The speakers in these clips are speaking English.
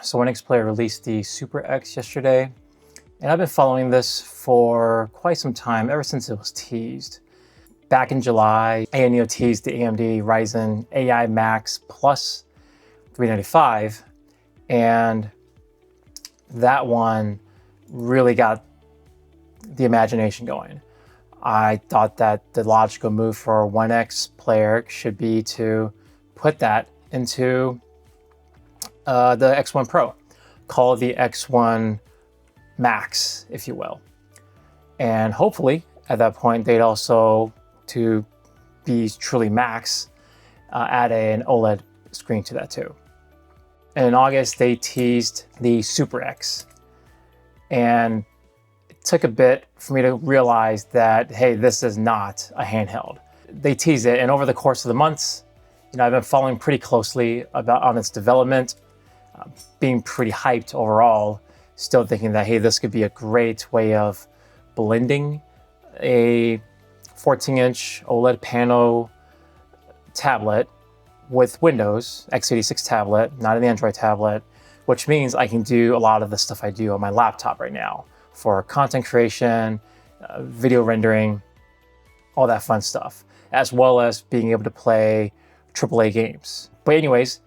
So OneXPlayer released the Super X yesterday, and I've been following this for quite some time, ever since it was teased. Back in July, AMD teased the AMD Ryzen AI Max Plus 395, and that one really got the imagination going. I thought that the logical move for OneXPlayer should be to put that into the X1 Pro, call it the X1 Max, if you will. And hopefully at that point, they'd also, to be truly max, add an OLED screen to that too. And in August, they teased the Super X. And it took a bit for me to realize that, hey, this is not a handheld. They teased it, and over the course of the months, I've been following pretty closely on its development, being pretty hyped overall, still thinking that, hey, this could be a great way of blending a 14-inch OLED panel tablet with Windows, x86 tablet, not an Android tablet, which means I can do a lot of the stuff I do on my laptop right now for content creation, video rendering, all that fun stuff, as well as being able to play AAA games. But anyways,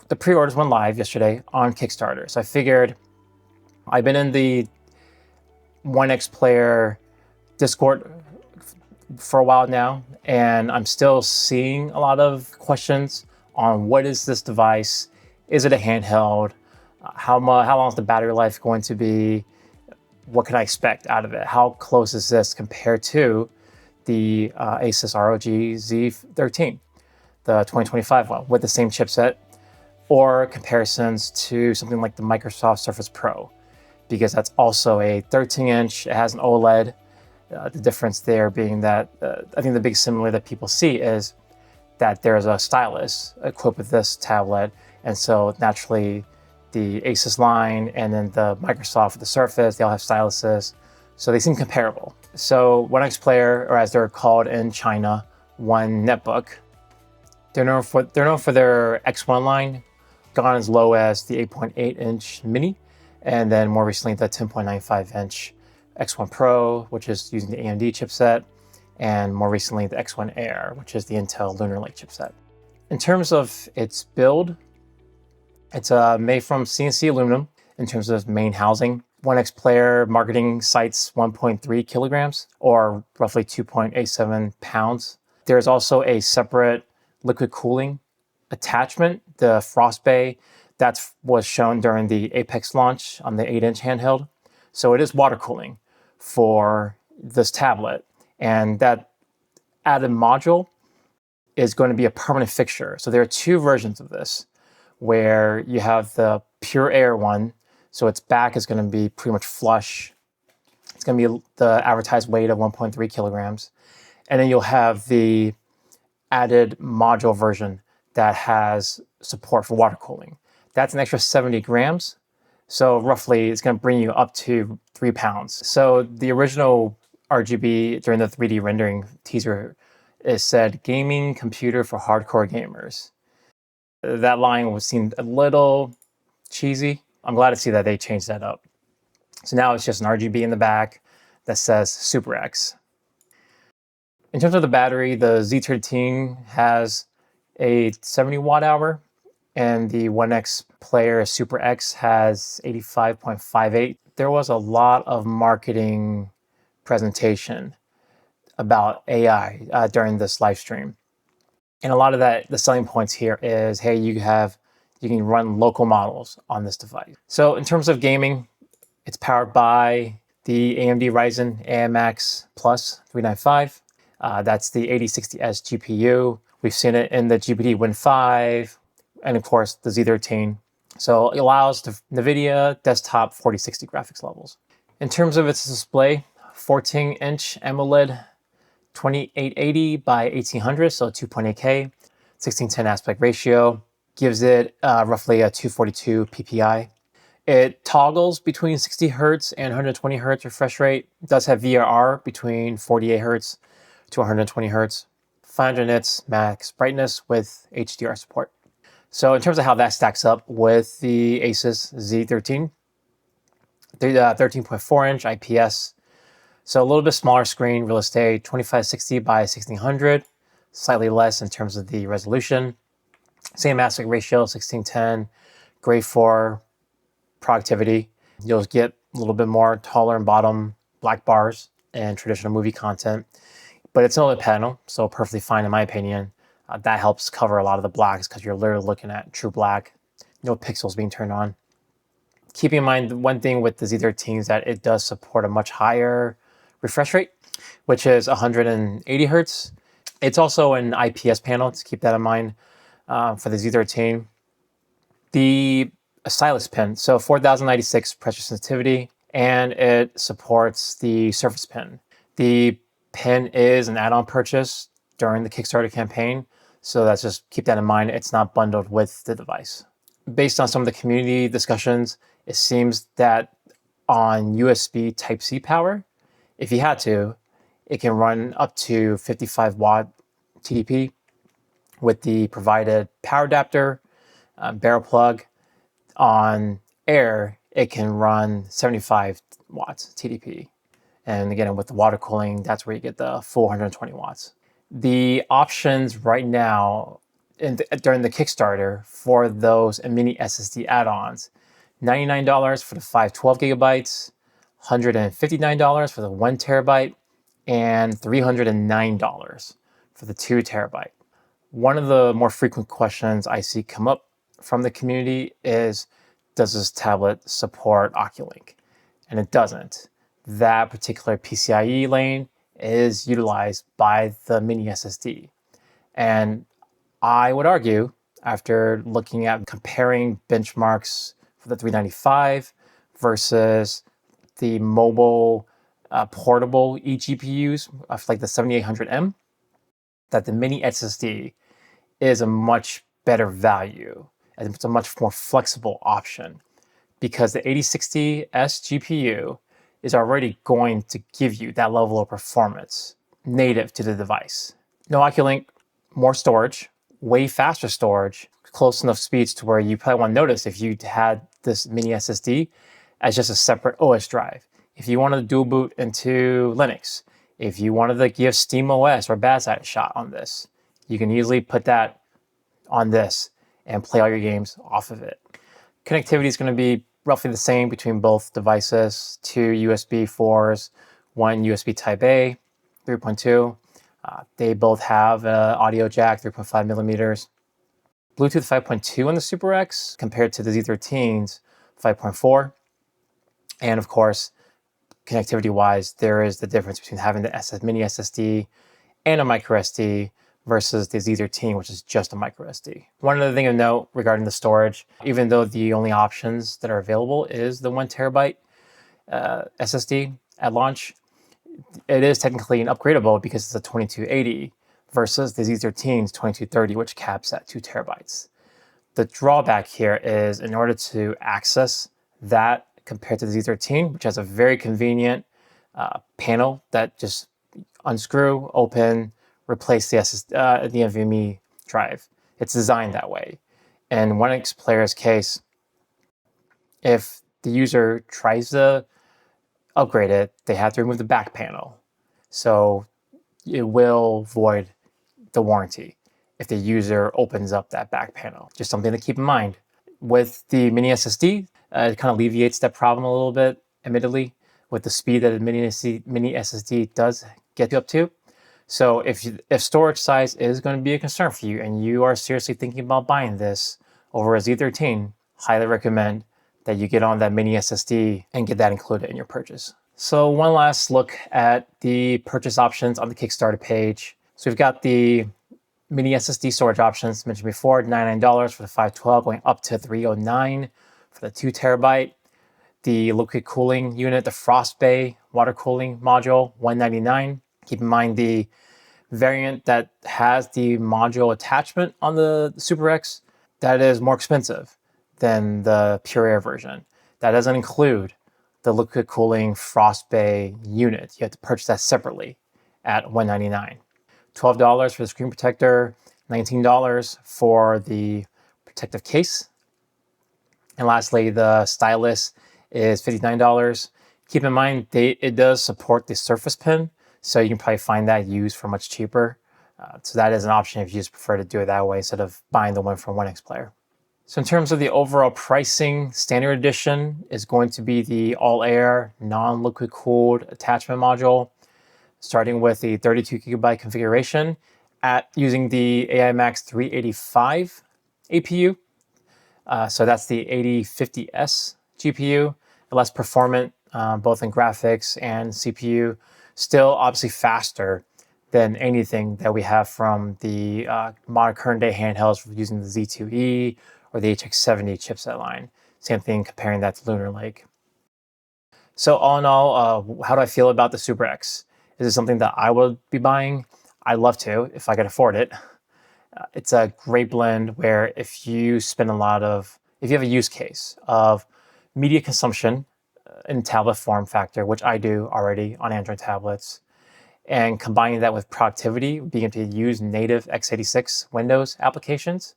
the pre-orders went live yesterday on Kickstarter. So I figured, I've been in the OneXPlayer Discord for a while now, and I'm still seeing a lot of questions on what is this device? Is it a handheld? How long is the battery life going to be? What can I expect out of it? How close is this compared to the Asus ROG Z13, the 2025 one with the same chipset, or comparisons to something like the Microsoft Surface Pro, because that's also a 13-inch, it has an OLED. The difference there being that I think the big similarity that people see is that there's a stylus equipped with this tablet, and so naturally the Asus line and then the Microsoft with the Surface, they all have styluses, so they seem comparable. So OneXPlayer, or as they're called in China, One Netbook, they're known for their X1 line, gone as low as the 8.8-inch mini, and then more recently the 10.95-inch X1 Pro, which is using the AMD chipset, and more recently the X1 Air, which is the Intel Lunar Lake chipset. In terms of its build, it's made from CNC aluminum in terms of main housing. OneXPlayer marketing cites 1.3 kilograms, or roughly 2.87 pounds. There's also a separate liquid cooling attachment, the Frost Bay, that was shown during the Apex launch on the 8-inch handheld. So it is water cooling for this tablet, and that added module is going to be a permanent fixture. So there are two versions of this, where you have the pure air one, so its back is going to be pretty much flush. It's going to be the advertised weight of 1.3 kilograms. And then you'll have the added module version that has support for water cooling. That's an extra 70 grams. So roughly it's going to bring you up to 3 pounds. So the original RGB during the 3D rendering teaser, it said gaming computer for hardcore gamers. That line seemed a little cheesy. I'm glad to see that they changed that up. So now it's just an RGB in the back that says Super X. In terms of the battery, the Z13 has a 70 watt hour, and the OneXPlayer Super X has 85.58. There was a lot of marketing presentation about AI during this live stream. And a lot of that, the selling points here is, hey, you can run local models on this device. So in terms of gaming, it's powered by the AMD Ryzen AI Max Plus 395. That's the 8060S GPU. We've seen it in the GPT-Win 5, and of course the Z13. So it allows the NVIDIA desktop 4060 graphics levels. In terms of its display, 14-inch AMOLED 2880 by 1800, so 2.8K, 16:10 aspect ratio, gives it roughly a 242 PPI. It toggles between 60 Hz and 120 Hz refresh rate. It does have VRR between 48 Hz to 120 Hz. 500 nits max brightness with HDR support. So in terms of how that stacks up with the Asus Z13, 13.4-inch IPS, so a little bit smaller screen, real estate, 2560 by 1600, slightly less in terms of the resolution. Same aspect ratio, 1610, great for productivity. You'll get a little bit more taller and bottom black bars and traditional movie content, but it's an OLED panel, so perfectly fine in my opinion. That helps cover a lot of the blacks because you're literally looking at true black, no pixels being turned on. Keeping in mind one thing with the Z13 is that it does support a much higher refresh rate, which is 180 hertz. It's also an IPS panel, to keep that in mind for the Z13. The stylus pen, so 4096 pressure sensitivity, and it supports the Surface Pen. The pen is an add-on purchase during the Kickstarter campaign, so that's just keep that in mind. It's not bundled with the device. Based on some of the community discussions, it seems that on USB Type-C power, if you had to, it can run up to 55 watt TDP with the provided power adapter, barrel plug. On air, it can run 75 watts TDP. And again, with the water cooling, that's where you get the full 120 watts. The options right now during the Kickstarter for those mini SSD add-ons, $99 for the 512 gigabytes, $159 for the 1 terabyte, and $309 for the 2 terabyte. One of the more frequent questions I see come up from the community is, does this tablet support Oculink? And it doesn't. That particular PCIe lane is utilized by the mini SSD. And I would argue, after looking at comparing benchmarks for the 395 versus the mobile portable eGPUs like the 7800M, that the mini SSD is a much better value and it's a much more flexible option because the 8060S GPU is already going to give you that level of performance native to the device. No Oculink, more storage, way faster storage, close enough speeds to where you probably want to notice if you had this mini SSD as just a separate OS drive. If you wanted to dual boot into Linux, if you wanted to give SteamOS or Bad Side a shot on this, you can easily put that on this and play all your games off of it. Connectivity is going to be roughly the same between both devices, 2 USB 4s, 1 USB Type A, 3.2. They both have an audio jack, 3.5 millimeters. Bluetooth 5.2 on the Super X compared to the Z13's 5.4. And of course, connectivity-wise, there is the difference between having the mini SSD and a micro SD versus the Z13, which is just a micro SD. One other thing of note regarding the storage, even though the only options that are available is the 1 terabyte SSD at launch, it is technically an upgradable because it's a 2280 versus the Z13's 2230, which caps at 2 terabytes. The drawback here is in order to access that compared to the Z13, which has a very convenient panel that just unscrew, open, replace the NVMe drive. It's designed that way. In OneXPlayer's case, if the user tries to upgrade it, they have to remove the back panel. So it will void the warranty if the user opens up that back panel. Just something to keep in mind. With the mini SSD, it kind of alleviates that problem a little bit, admittedly, with the speed that a mini SSD does get you up to. So if storage size is going to be a concern for you and you are seriously thinking about buying this over a Z13, highly recommend that you get on that mini SSD and get that included in your purchase. So one last look at the purchase options on the Kickstarter page. So we've got the mini SSD storage options mentioned before, $99 for the 512, going up to $309 for the 2 terabyte. The liquid cooling unit, the Frost Bay water cooling module, $199. Keep in mind the variant that has the module attachment on the Super X, that is more expensive than the Pure Air version. That doesn't include the liquid cooling Frost Bay unit. You have to purchase that separately at $199. $12 for the screen protector, $19 for the protective case. And lastly, the stylus is $59. Keep in mind, it does support the Surface Pen, so you can probably find that used for much cheaper. So that is an option if you just prefer to do it that way instead of buying the one from OneXPlayer. So in terms of the overall pricing, standard edition is going to be the all-air, non-liquid cooled attachment module, starting with the 32 gigabyte configuration at using the AI Max 385 APU. So that's the 8050S GPU, less performant, both in graphics and CPU. Still obviously faster than anything that we have from the modern current day handhelds using the Z2E or the HX70 chipset line. Same thing comparing that to Lunar Lake. So all in all, how do I feel about the Super X? Is it something that I would be buying? I'd love to if I could afford it. It's a great blend where if you spend if you have a use case of media consumption in tablet form factor, which I do already on Android tablets, and combining that with productivity, being able to use native x86 Windows applications,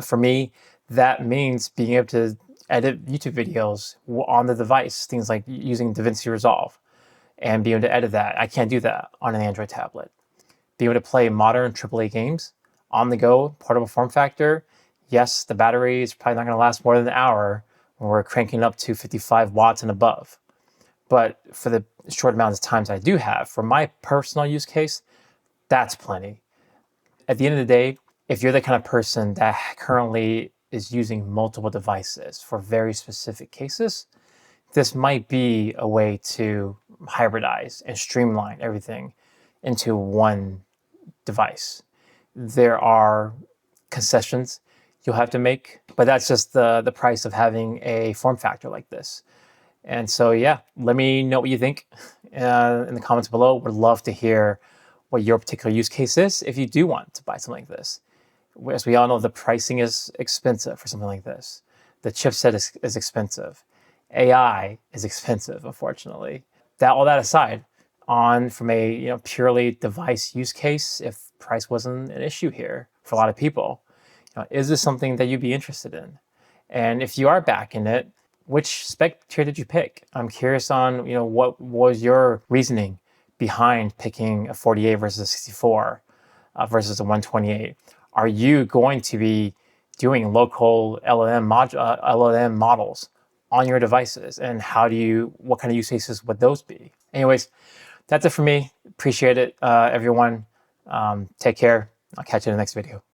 for me, that means being able to edit YouTube videos on the device, things like using DaVinci Resolve and being able to edit that. I can't do that on an Android tablet. Being able to play modern AAA games on the go, portable form factor. Yes, the battery is probably not going to last more than an hour when we're cranking up to 55 watts and above. But for the short amount of times I do have, for my personal use case, that's plenty. At the end of the day, if you're the kind of person that currently is using multiple devices for very specific cases, this might be a way to hybridize and streamline everything into one device. There are concessions you'll have to make, but that's just the price of having a form factor like this. And so, yeah, let me know what you think in the comments below. Would love to hear what your particular use case is if you do want to buy something like this. As we all know, the pricing is expensive for something like this. The chipset is expensive. AI is expensive, unfortunately. All that aside, from a purely device use case, if price wasn't an issue here for a lot of people, is this something that you'd be interested in? And if you are backing it, which spec tier did you pick? I'm curious on what was your reasoning behind picking a 48 versus a 64 versus a 128. Are you going to be doing local LLM models on your devices, and what kind of use cases would those be? Anyways, that's it for me. Appreciate it, everyone. Take care. I'll catch you in the next video.